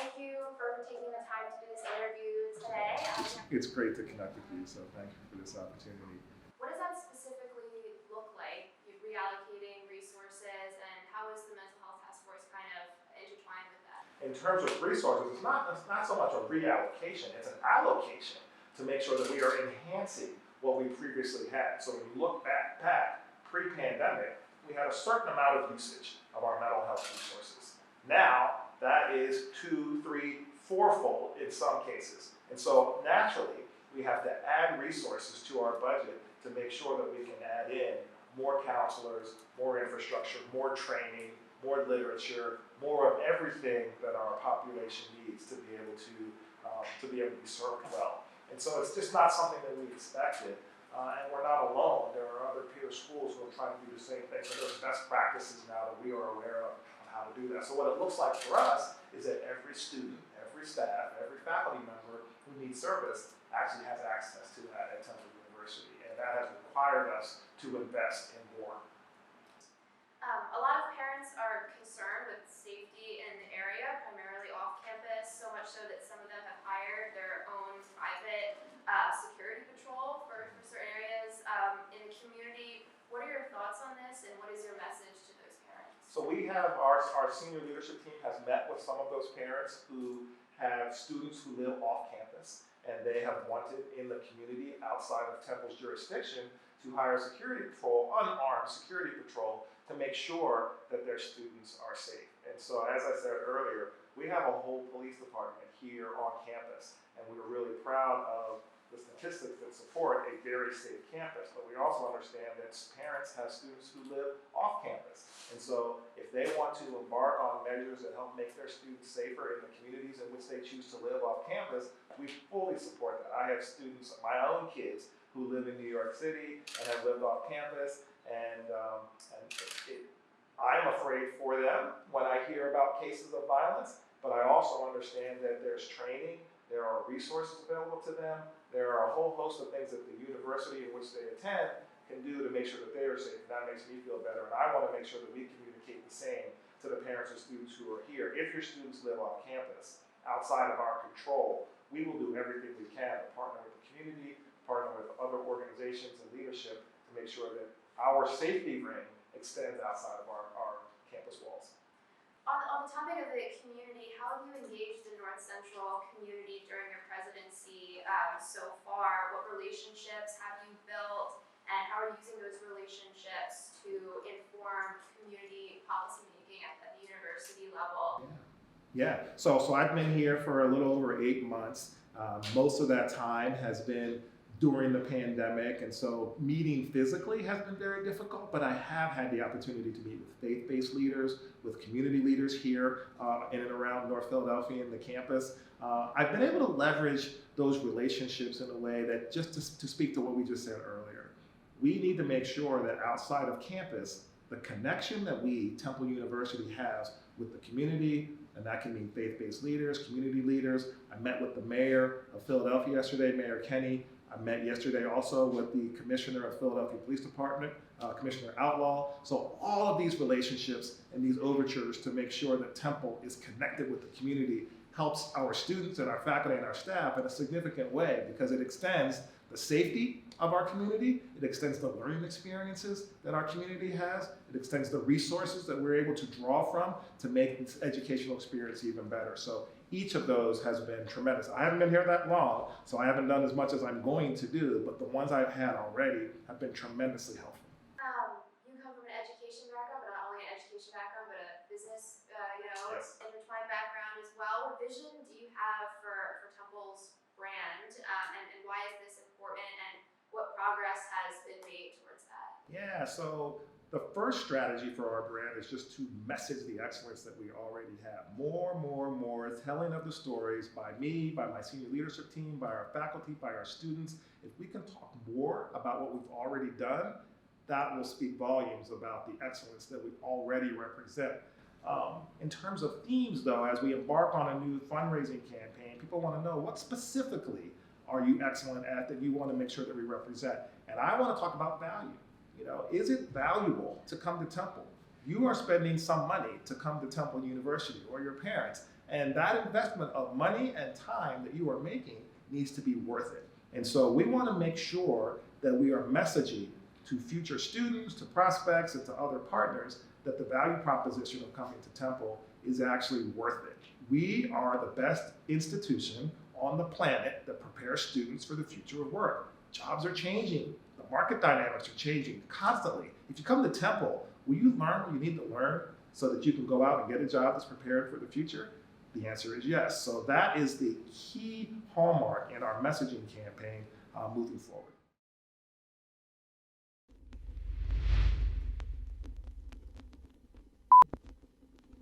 thank you for taking the time to do this interview today. It's great to connect with you, so thank you for this opportunity. What does that specifically look like, you reallocating resources, and how is the mental health task force kind of intertwined with that? In terms of resources, it's not so much a reallocation, it's an allocation to make sure that we are enhancing what we previously had. So when you look back pre-pandemic, we had a certain amount of usage of our mental health resources. Now, that is 2, 3, 4-fold in some cases. And so naturally, we have to add resources to our budget to make sure that we can add in more counselors, more infrastructure, more training, more literature, more of everything that our population needs to be able to be served well. And so it's just not something that we expected. And we're not alone. There are other peer schools who are trying to do the same thing. So there's best practices now that we are aware of how to do that. So what it looks like for us is that every student, every staff, every faculty member who needs service actually has access to that at Temple University. And that has required us to invest in more. A lot of parents are concerned with safety in the area, primarily off campus, so much so that some of them have hired their own private security patrol for certain areas in the community. What are your thoughts on this, and what is your message to those parents? So we have our senior leadership team has met with some of those parents who have students who live off campus, and they have wanted in the community outside of Temple's jurisdiction to hire security patrol, unarmed security patrol, to make sure that their students are safe. And so, as I said earlier, we have a whole police department here on campus, and we're really proud of the statistics that support a very safe campus. But we also understand that parents have students who live off campus. And so, if they want to embark on measures that help make their students safer in the communities in which they choose to live off campus, we fully support that. I have students, my own kids, who live in New York City and have lived off campus, and I'm afraid for them when I hear about cases of violence, but I also understand that there's training, there are resources available to them, there are a whole host of things that the university in which they attend can do to make sure that they are safe. That makes me feel better, and I want to make sure that we communicate the same to the parents and students who are here. If your students live off campus, outside of our control, we will do everything we can to partner with the community, partner with other organizations and leadership to make sure that our safety ring extends outside of our campus walls. On the topic of the community, how have you engaged the North Central community during your presidency so far? What relationships have you built, and how are you using those relationships to inform community policymaking at the university level? Yeah. So I've been here for a little over 8 months. Most of that time has been during the pandemic, and so meeting physically has been very difficult, but I have had the opportunity to meet with faith-based leaders, with community leaders here in and around North Philadelphia and the campus. I've been able to leverage those relationships in a way that, just to speak to what we just said earlier, we need to make sure that outside of campus, the connection that we, Temple University, has with the community, and that can mean faith-based leaders, community leaders. I met with the mayor of Philadelphia yesterday, Mayor Kenny. I met yesterday also with the commissioner of Philadelphia Police Department, Commissioner Outlaw. So all of these relationships and these overtures to make sure that Temple is connected with the community helps our students and our faculty and our staff in a significant way, because it extends the safety of our community, it extends the learning experiences that our community has, it extends the resources that we're able to draw from to make this educational experience even better. So each of those has been tremendous. I haven't been here that long, so I haven't done as much as I'm going to do, but the ones I've had already have been tremendously helpful. You come from an education background, but not only an education background, but a business, Yes. intertwined background as well. What vision do you have for Temple's brand, and why is this important, and what progress has been made towards that? Yeah, so the first strategy for our brand is just to message the excellence that we already have. More telling of the stories by me, by my senior leadership team, by our faculty, by our students. If we can talk more about what we've already done, that will speak volumes about the excellence that we already represent. In terms of themes, though, as we embark on a new fundraising campaign, people want to know, what specifically are you excellent at that you want to make sure that we represent? And I want to talk about value. Is it valuable to come to Temple? You are spending some money to come to Temple University, or your parents, And that investment of money and time that you are making needs to be worth it. And so we want to make sure that we are messaging to future students, to prospects, and to other partners that the value proposition of coming to Temple is actually worth it. We are the best institution on the planet that prepares students for the future of work. Jobs are changing. The market dynamics are changing constantly. If you come to Temple, will you learn what you need to learn so that you can go out and get a job that's prepared for the future? The answer is yes. So that is the key hallmark in our messaging campaign moving forward.